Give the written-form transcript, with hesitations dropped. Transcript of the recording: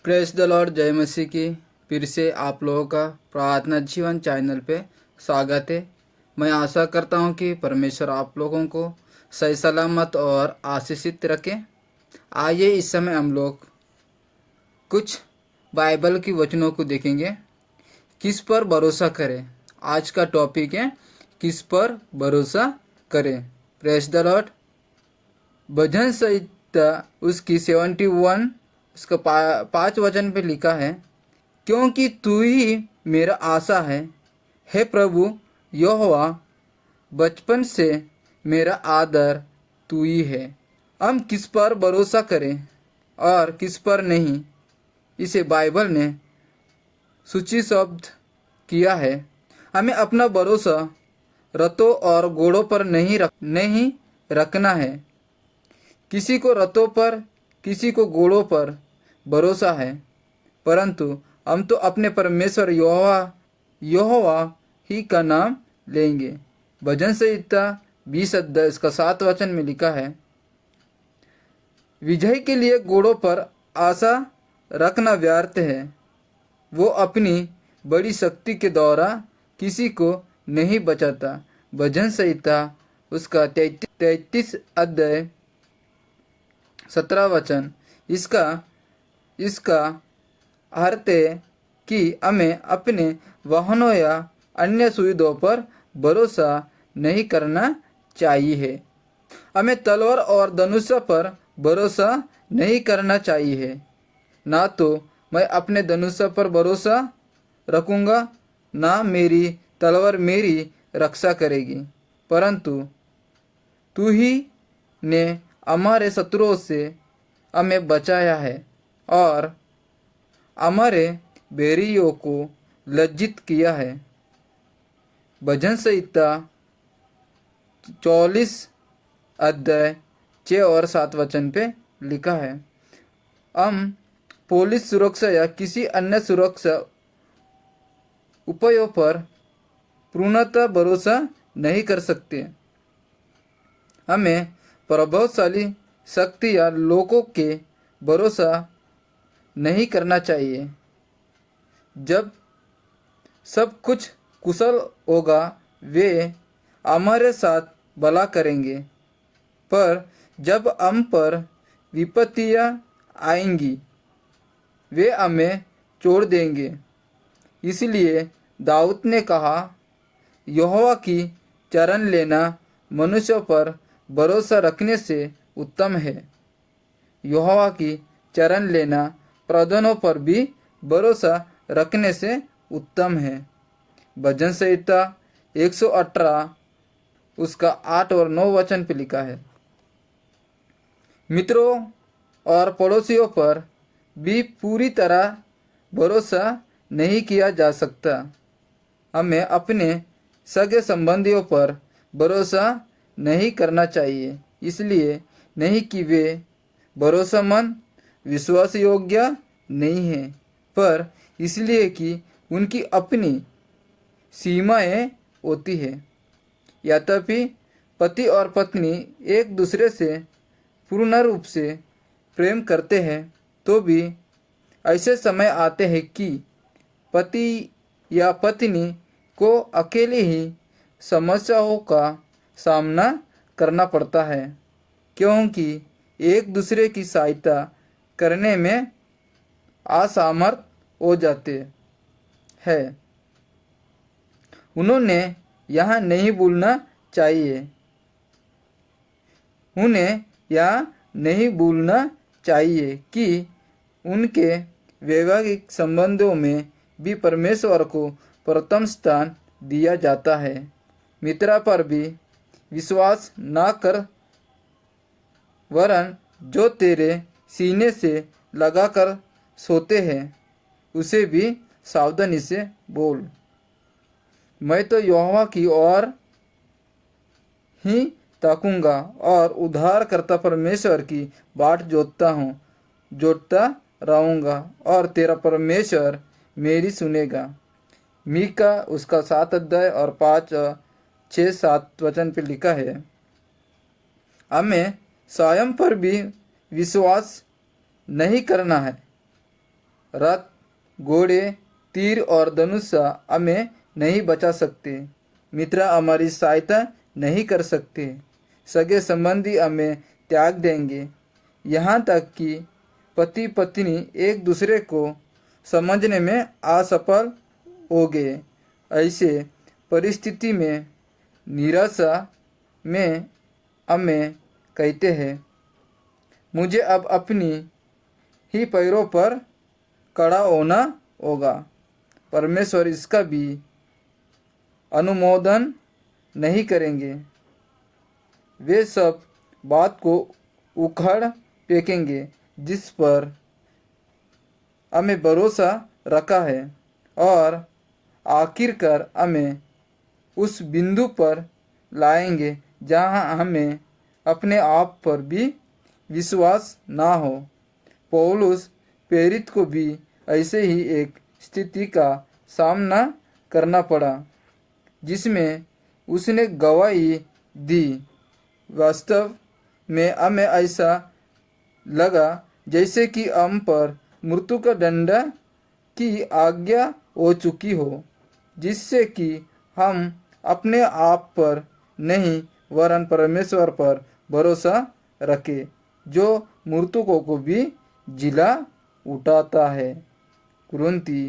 Press the Lord, जय मसीह की। फिर से आप लोगों का प्रार्थना जीवन चैनल पे स्वागत है। मैं आशा करता हूँ कि परमेश्वर आप लोगों को सही सलामत और आशीषित रखे। आइए इस समय हम लोग कुछ बाइबल की वचनों को देखेंगे। किस पर भरोसा करें, आज का टॉपिक है किस पर भरोसा करें। Praise the Lord. भजन संहिता उसकी 71 उसका 5 वचन पे लिखा है, क्योंकि तू ही मेरा आशा है, हे प्रभु यहोवा, बचपन से मेरा आदर तू ही है। हम किस पर भरोसा करें और किस पर नहीं, इसे बाइबल ने सूची शब्द किया है। हमें अपना भरोसा रथों और घोड़ों पर नहीं रखना है। किसी को रथों पर, किसी को घोड़ों पर भरोसा है, परंतु हम तो अपने परमेश्वर यहोवा ही का नाम लेंगे। भजन संहिता 20 अध्याय इसका 7 वचन में लिखा है, विजय के लिए घोड़ों पर आशा रखना व्यर्थ है, वो अपनी बड़ी शक्ति के द्वारा किसी को नहीं बचाता। भजन संहिता उसका 33 अध्याय 17 वचन। इसका अर्थ है कि हमें अपने वाहनों या अन्य सुविधाओं पर भरोसा नहीं करना चाहिए। हमें तलवार और धनुष पर भरोसा नहीं करना चाहिए। ना तो मैं अपने धनुष पर भरोसा रखूंगा, ना मेरी तलवार मेरी रक्षा करेगी, परंतु तू ही ने हमारे शत्रुओं से हमें बचाया है और हमारे बैरियों को लज्जित किया है। भजन संहिता 44 अध्याय 6 और 7 वचन पे लिखा है, हम पुलिस सुरक्षा या किसी अन्य सुरक्षा उपायों पर पूर्णतः भरोसा नहीं कर सकते। हमें प्रभावशाली शक्ति या लोगों के भरोसा नहीं करना चाहिए। जब सब कुछ कुशल होगा वे हमारे साथ भला करेंगे, पर जब हम पर विपत्तियां आएंगी वे हमें छोड़ देंगे। इसलिए दाऊद ने कहा, यहोवा की शरण लेना मनुष्य पर भरोसा रखने से उत्तम है। यहोवा की शरण लेना प्रधानों पर भी भरोसा रखने से उत्तम है। भजन संहिता 118 उसका 8 और 9 वचन पे लिखा है, मित्रों और पड़ोसियों पर भी पूरी तरह भरोसा नहीं किया जा सकता। हमें अपने सगे संबंधियों पर भरोसा नहीं करना चाहिए, इसलिए नहीं कि वे भरोसेमंद विश्वास योग्य नहीं है, पर इसलिए कि उनकी अपनी सीमाएं होती है। यद्यपि पति और पत्नी एक दूसरे से पूर्ण रूप से प्रेम करते हैं, तो भी ऐसे समय आते हैं कि पति या पत्नी को अकेले ही समस्याओं का सामना करना पड़ता है, क्योंकि एक दूसरे की सहायता करने में असमर्थ हो जाते हैं। उन्हें यह नहीं भूलना चाहिए कि उनके वैवाहिक संबंधों में भी परमेश्वर को प्रथम स्थान दिया जाता है। मित्र पर भी विश्वास न कर, वरन जो तेरे सीने से लगाकर सोते हैं उसे भी सावधानी से बोल। मैं तो यहोवा की ओर ही ताकूंगा और उद्धारकर्ता परमेश्वर की बाट जोतता रहूंगा और तेरा परमेश्वर मेरी सुनेगा। मीका उसका 7 अध्याय और 5-6-7 वचन पे लिखा है, हमें स्वयं पर भी विश्वास नहीं करना है, रथ, घोड़े, तीर और धनुष हमें नहीं बचा सकते। मित्र हमारी सहायता नहीं कर सकते। सगे संबंधी हमें त्याग देंगे। यहाँ तक कि पति पत्नी एक दूसरे को समझने में असफल हो गए। ऐसे परिस्थिति में निराशा में हमें कहते हैं, मुझे अब अपनी ही पैरों पर खड़ा होना होगा। परमेश्वर इसका भी अनुमोदन नहीं करेंगे। वे सब बात को उखाड़ फेंकेंगे जिस पर हमें भरोसा रखा है, और आखिरकार हमें उस बिंदु पर लाएंगे जहां हमें अपने आप पर भी विश्वास ना हो। पौलुस प्रेरित को भी ऐसे ही एक स्थिति का सामना करना पड़ा जिसमें उसने गवाही दी। वास्तव में हमें ऐसा लगा जैसे कि हम पर मृत्यु का दंड की आज्ञा हो चुकी हो, जिससे कि हम अपने आप पर नहीं वरन परमेश्वर पर भरोसा रखें, जो मृतकों को भी जिला उठाता है। कुरिन्थी